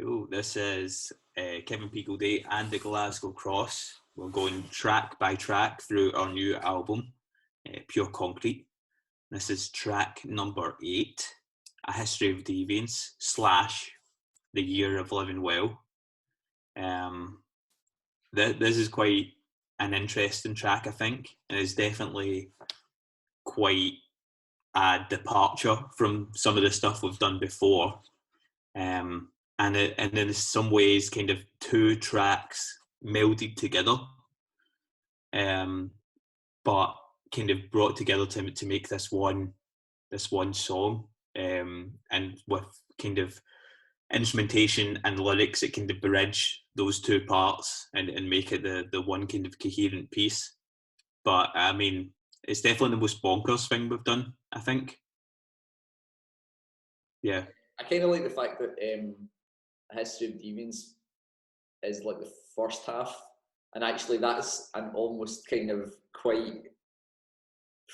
Cool. This is Kevin Gilday and the Glasgow Cross. We're going track by track through our new album, Pure Concrete. This is track number 8, A History of Deviance / The Year of Living Well. This is quite an interesting track, I think, and it's definitely quite a departure from some of the stuff we've done before. And in some ways kind of two tracks melded together, but kind of brought together to make this one song, and with kind of instrumentation and lyrics, it kind of bridge those two parts and make it the one kind of coherent piece. But I mean, it's definitely the most bonkers thing we've done, I think. Yeah. I kind of like the fact that A History of Deviance is like the first half, and actually that's an almost kind of quite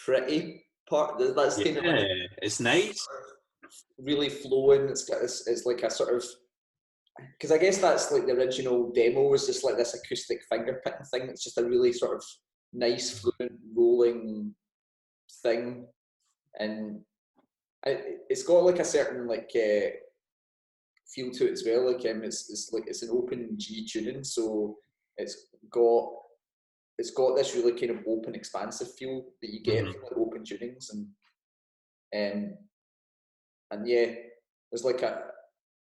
pretty part. That's kind of like, it's nice, really flowing. It's like a sort of, because I guess that's like the original demo was just like this acoustic finger picking thing. It's just a really sort of nice fluent rolling thing, and it's got like a certain like feel to it as well. Like it's an open G tuning, so it's got this really kind of open, expansive feel that you get from like open tunings, and yeah, there's like I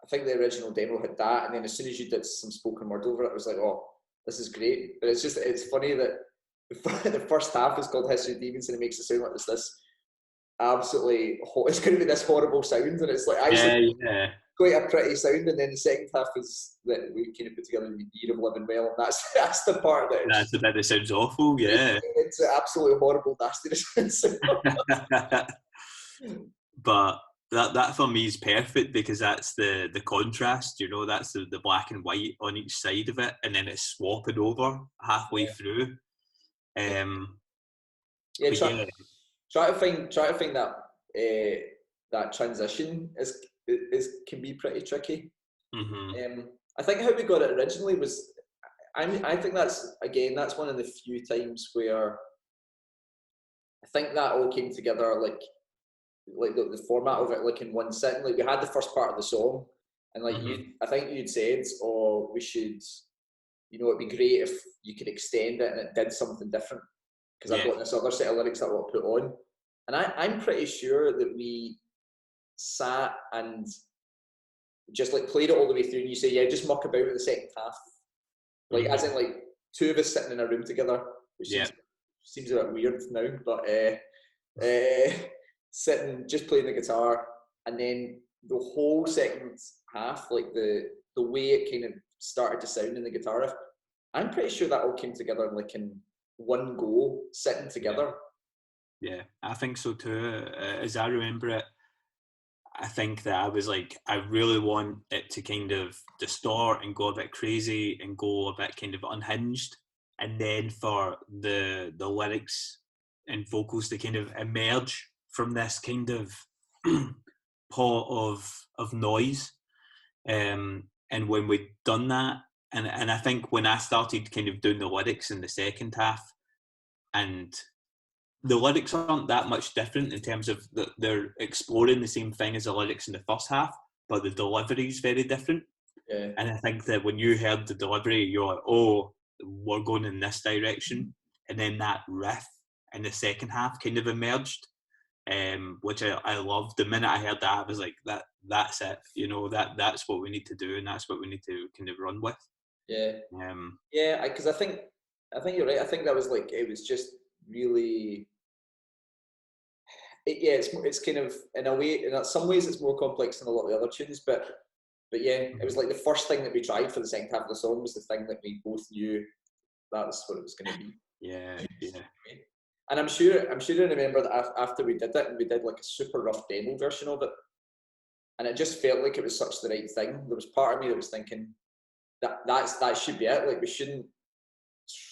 think the original demo had that, and then as soon as you did some spoken word over it, I was like, oh, this is great. But it's funny that the first half is called History of Deviance, and it makes it sound like this absolutely it's going to be this horrible sound, and it's like actually quite a pretty sound, and then the second half is that we kind of put together the Year of Living Well, and that's the part that's the bit that sounds awful. It's absolutely horrible nastiness. But that for me is perfect, because that's the contrast, you know, that's the black and white on each side of it, and then it's swapping over halfway through. Try to find that that transition is can be pretty tricky. I think how we got it originally was, I think that's one of the few times where I think that all came together like the format of it, like in one sitting. Like we had the first part of the song, and like I think you'd said, oh, we should, it'd be great if you could extend it and it did something different, because I've got this other set of lyrics that I want to put on, and I'm pretty sure that we sat and just like played it all the way through, and you say, yeah, just muck about with the second half, like as in like two of us sitting in a room together, which seems a bit weird now, but sitting just playing the guitar, and then the whole second half, like the way it kind of started to sound in the guitar riff, I'm pretty sure that all came together like in one go, sitting together. Yeah, I think so too. As I remember it, I think that I was like, I really want it to kind of distort and go a bit crazy and go a bit kind of unhinged, and then for the lyrics and vocals to kind of emerge from this kind of pot of noise. And when we'd done that, and I think when I started kind of doing the lyrics in the second half, and the lyrics aren't that much different in terms of they're exploring the same thing as the lyrics in the first half, but the delivery is very different. And I think that when you heard the delivery, you're like, oh, we're going in this direction. And then that riff in the second half kind of emerged, which I loved. The minute I heard that, I was like, that's it. That's what we need to do, and that's what we need to kind of run with. Because I think you're right. I think that was like, it was just really, it's kind of, in a way, in some ways it's more complex than a lot of the other tunes, but it was like the first thing that we tried for the second half of the song was the thing that we both knew that's what it was going to be. And I'm sure I remember that after we did it, and we did like a super rough demo version of it, and it just felt like it was such the right thing. There was part of me that was thinking that should be it. Like, we shouldn't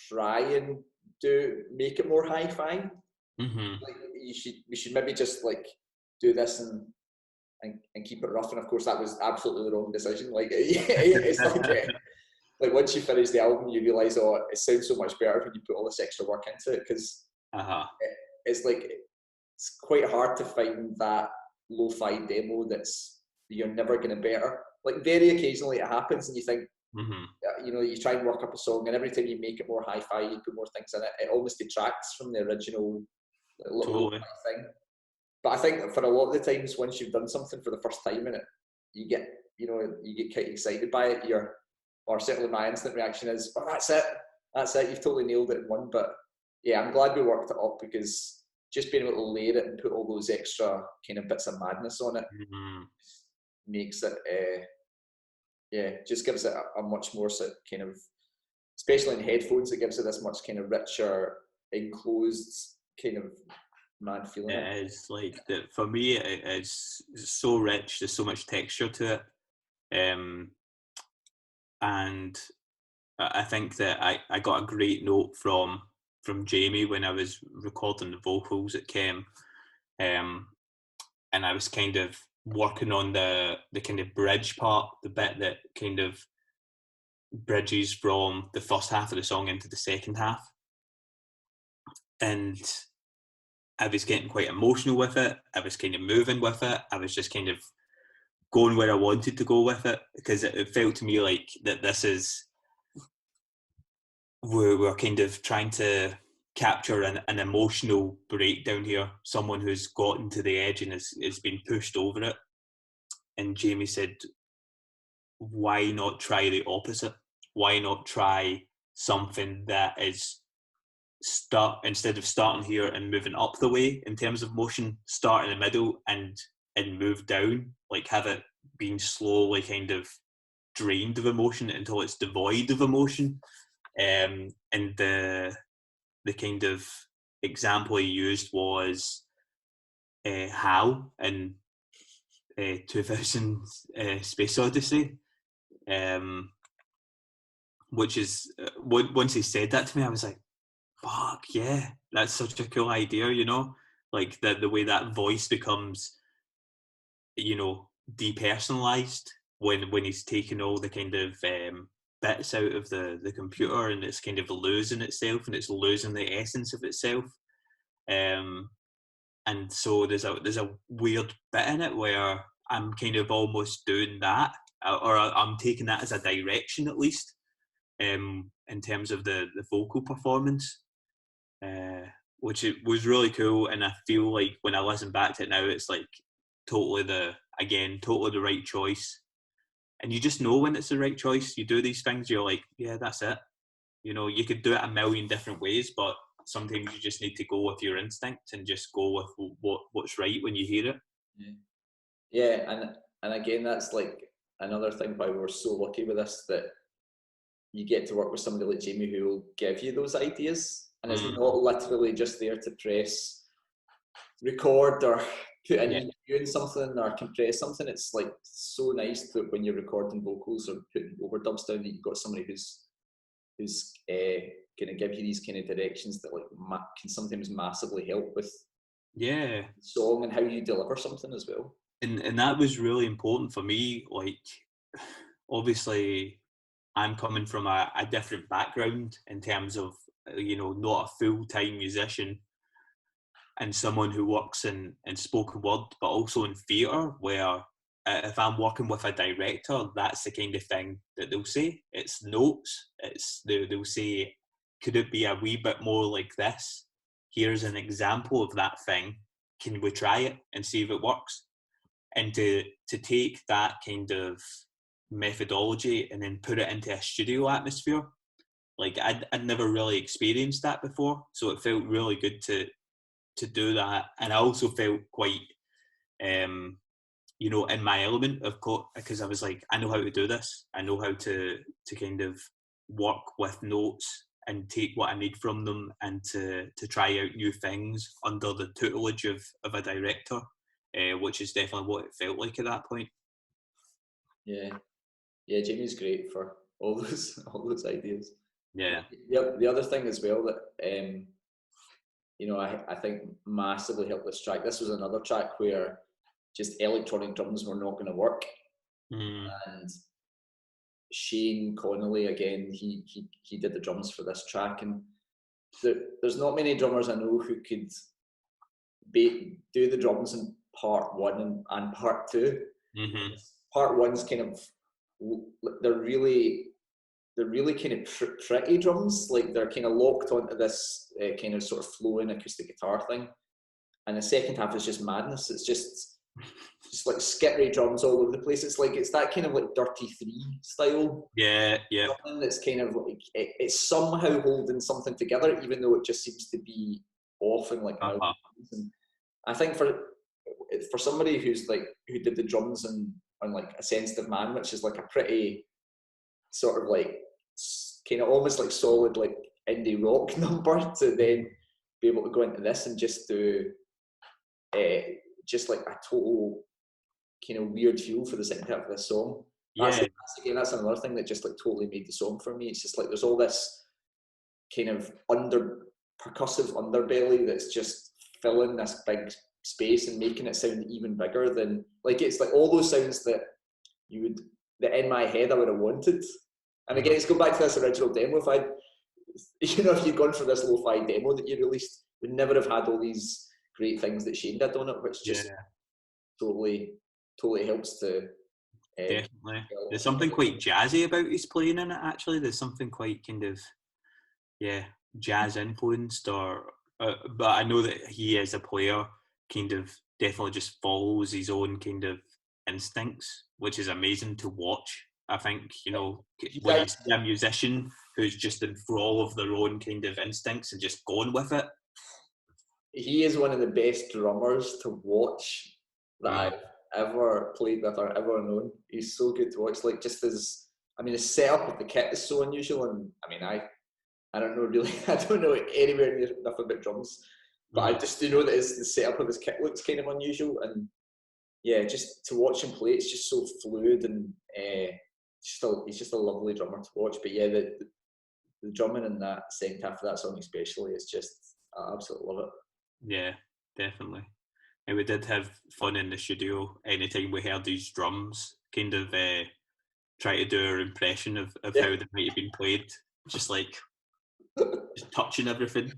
try and make it more hi-fi. Like, we should maybe just like do this and and keep it rough. And of course, that was absolutely the wrong decision. Like, it's like once you finish the album, you realise, oh, it sounds so much better when you put all this extra work into it, because it's like, it's quite hard to find that lo-fi demo that's you're never going to better. Like, very occasionally it happens, and you think, you know, you try and work up a song, and every time you make it more hi-fi, you put more things in it, it almost detracts from the original little thing. But I think that for a lot of the times, once you've done something for the first time in it, you get quite excited by it. Or certainly my instant reaction is, oh, that's it, you've totally nailed it in one. But yeah, I'm glad we worked it up, because just being able to layer it and put all those extra kind of bits of madness on it makes it, just gives it a much more kind of, especially in headphones, it gives it this much kind of richer, enclosed kind of mad feeling. It is like that for me. It's so rich. There's so much texture to it, and I think that I got a great note from Jamie when I was recording the vocals at Kem, and I was kind of working on the kind of bridge part, the bit that kind of bridges from the first half of the song into the second half, and I was getting quite emotional with it. I was kind of moving with it. I was just kind of going where I wanted to go with it, because it felt to me like that this is, we're kind of trying to capture an emotional breakdown here, someone who's gotten to the edge and is been pushed over it. And Jamie said, why not try the opposite? Why not try something that is instead of starting here and moving up the way in terms of motion, start in the middle and move down, like have it being slowly kind of drained of emotion until it's devoid of emotion. And the kind of example he used was HAL in 2000 Space Odyssey, which is once he said that to me, I was like, fuck yeah, that's such a cool idea, you know, like the way that voice becomes, you know, depersonalized when he's taking all the kind of bits out of the computer, and it's kind of losing itself and it's losing the essence of itself. And so there's a weird bit in it where I'm kind of almost doing that, or I'm taking that as a direction at least, in terms of the vocal performance, which it was really cool. And I feel like when I listen back to it now, it's like totally the right choice. And you just know when it's the right choice. You do these things, you're like, yeah, that's it. You know, you could do it a million different ways, but sometimes you just need to go with your instinct and just go with what's right when you hear it. Yeah, and again, that's like another thing why we're so lucky with this, that you get to work with somebody like Jamie who will give you those ideas, and is not literally just there to press record or put in in something or compress something. It's like so nice that when you're recording vocals or putting overdubs down, that you've got somebody who's going to give you these kind of directions that like can sometimes massively help with the song and how you deliver something as well. And that was really important for me. Like, obviously I'm coming from a different background in terms of, you know, not a full-time musician and someone who works in spoken word, but also in theatre, where if I'm working with a director, that's the kind of thing that they'll say. It's notes. They'll say, could it be a wee bit more like this? Here's an example of that thing. Can we try it and see if it works? And to take that kind of methodology and then put it into a studio atmosphere, like I'd never really experienced that before, so it felt really good to do that. And I also felt quite you know, in my element, of course, because I was like, I know how to do this. I know how to kind of work with notes and take what I need from them, and to try out new things under the tutelage of a director, which is definitely what it felt like at that point. Yeah, Jamie's great for all those ideas. Yeah. The other thing as well that you know, I think massively helped this track. This was another track where just electronic drums were not going to work. And Shane Connolly, again, he did the drums for this track, and there's not many drummers I know who could do the drums in part 1 and part 2. Part 1's kind of, they're really kind of pretty drums, like they're kind of locked onto this kind of sort of flowing acoustic guitar thing, and the second half is just madness. It's just like skittery drums all over the place. It's that kind of like Dirty 3 style. Yeah. Something that's kind of like it's somehow holding something together, even though it just seems to be off and like. And I think for somebody who did the drums on like A Sensitive Man, which is like a pretty sort of like kind of almost like solid like indie rock number, to then be able to go into this and just do just like a total kind of weird feel for the second half of this song. That's another thing that just like totally made the song for me. It's just like there's all this kind of percussive underbelly that's just filling this big space and making it sound even bigger than, like, it's like all those sounds that in my head I would have wanted. And again, it's going back to this original demo. If you'd gone for this lo-fi demo that you released, we'd never have had all these great things that Shane did on it, which just totally helps to. Definitely. There's something quite jazzy about his playing in it, actually. There's something quite kind of, jazz influenced, but I know that he as a player kind of definitely just follows his own kind of instincts, which is amazing to watch. I think, when you see a musician who's just in thrall of their own kind of instincts and just going with it. He is one of the best drummers to watch that I've ever played with or ever known. He's so good to watch. Like, just his setup of the kit is so unusual, and I don't know really. I don't know anywhere near enough about drums, but I just do know that the setup of his kit looks kind of unusual, and just to watch him play, it's just so fluid, and he's just a lovely drummer to watch. But the drumming in that second half of that song especially is just, I absolutely love it. Yeah, definitely. And we did have fun in the studio anytime we heard these drums kind of try to do our impression of how they might have been played, just like just touching everything.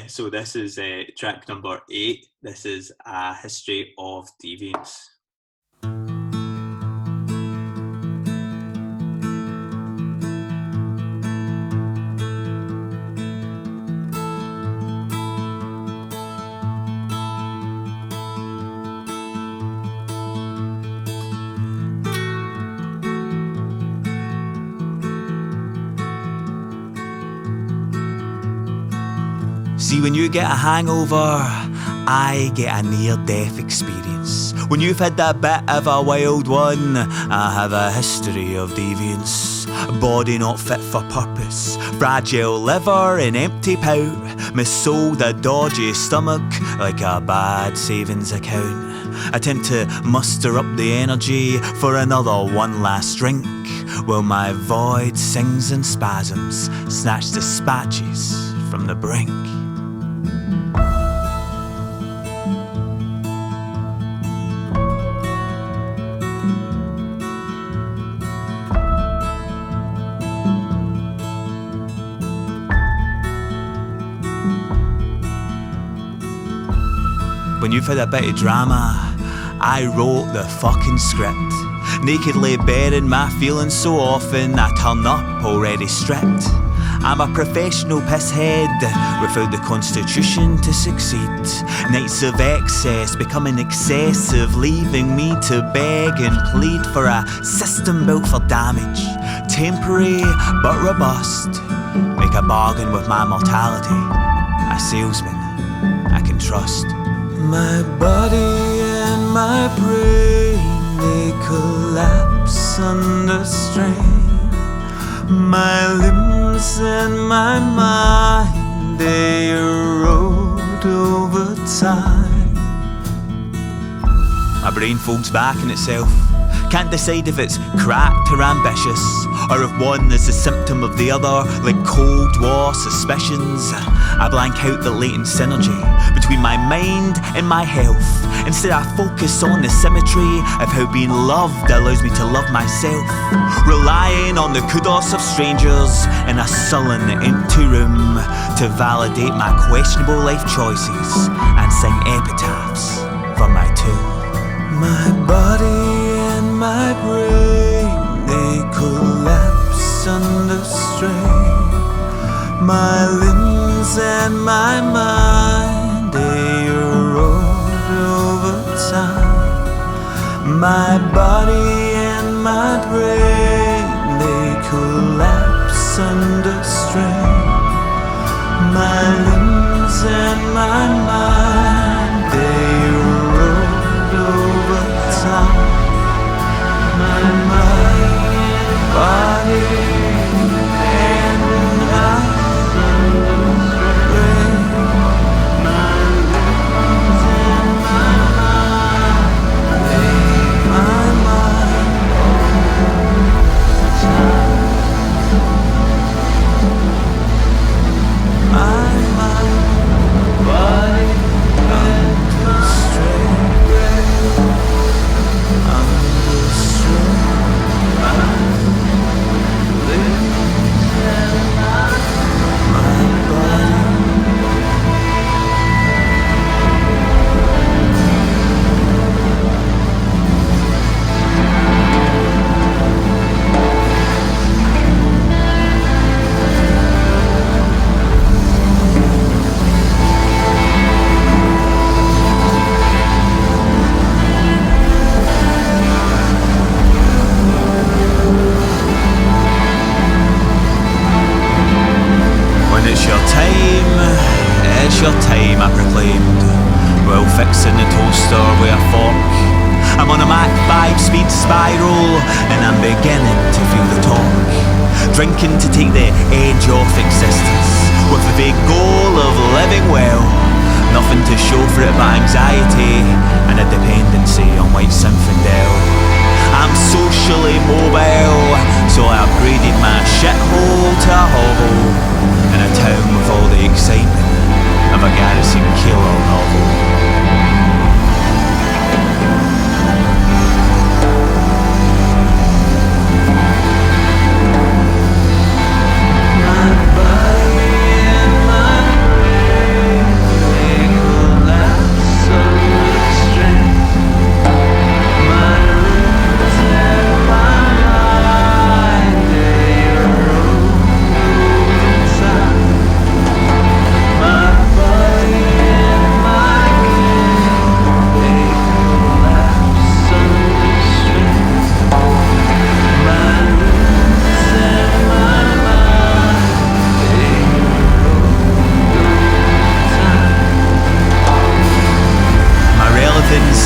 So this is track number 8. This is A History of Deviance. See, when you get a hangover, I get a near-death experience. When you've had that bit of a wild one, I have a history of deviance. Body not fit for purpose, fragile liver and empty pout. My soul the dodgy stomach like a bad savings account. Attempt to muster up the energy for another one last drink, while my void sings in spasms, snatch dispatches from the brink. When you've had a bit of drama, I wrote the fucking script. Nakedly bearing my feelings so often, I turn up already stripped. I'm a professional pisshead without the constitution to succeed. Nights of excess becoming excessive, leaving me to beg and plead for a system built for damage. Temporary but robust. Make a bargain with my mortality. A salesman I can trust. My body and my brain, they collapse under strain. My limbs and my mind, they erode over time. My brain folds back in itself, Can't decide if it's cracked or ambitious, or if one is a symptom of the other, like Cold War suspicions. I blank out the latent synergy between my mind and my health. Instead I focus on the symmetry of how being loved allows me to love myself, relying on the kudos of strangers in a sullen empty room to validate my questionable life choices and sing epitaphs for my tomb. My body and my brain, they collapse under strain. My limbs and my mind, they erode over time. My body and my brain, they collapse under strain. My limbs and my mind, they erode over time. My mind, body, and your time, I proclaimed, while fixing the toaster with a fork. I'm on a Mach 5-speed spiral, and I'm beginning to feel the torque. Drinking to take the edge off existence, with the vague goal of living well. Nothing to show for it but anxiety, and a dependency on White Zinfandel. I'm socially mobile, so I upgraded my shithole to a hovel, in a town with all the excitement of a Garrison Keillor novel.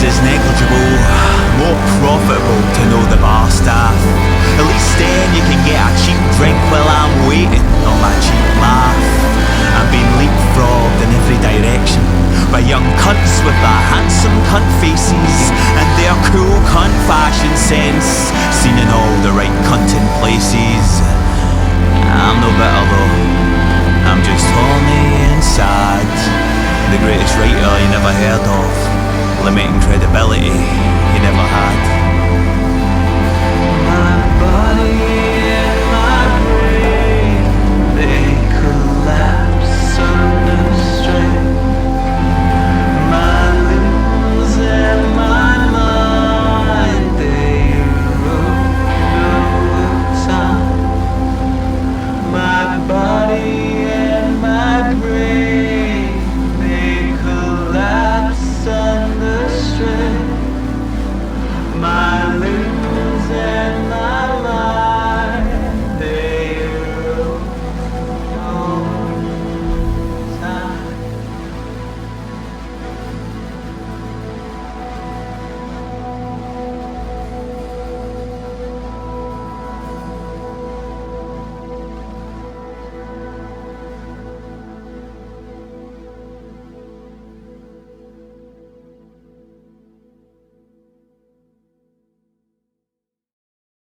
Is negligible, more profitable to know the bar staff. At least then you can get a cheap drink while I'm waiting on my cheap laugh. I'm being leapfrogged in every direction by young cunts with their handsome cunt faces and their cool cunt fashion sense, seen in all the right cunting places. I'm no better though, I'm just horny and sad. The greatest writer you never heard of, limiting credibility he never had.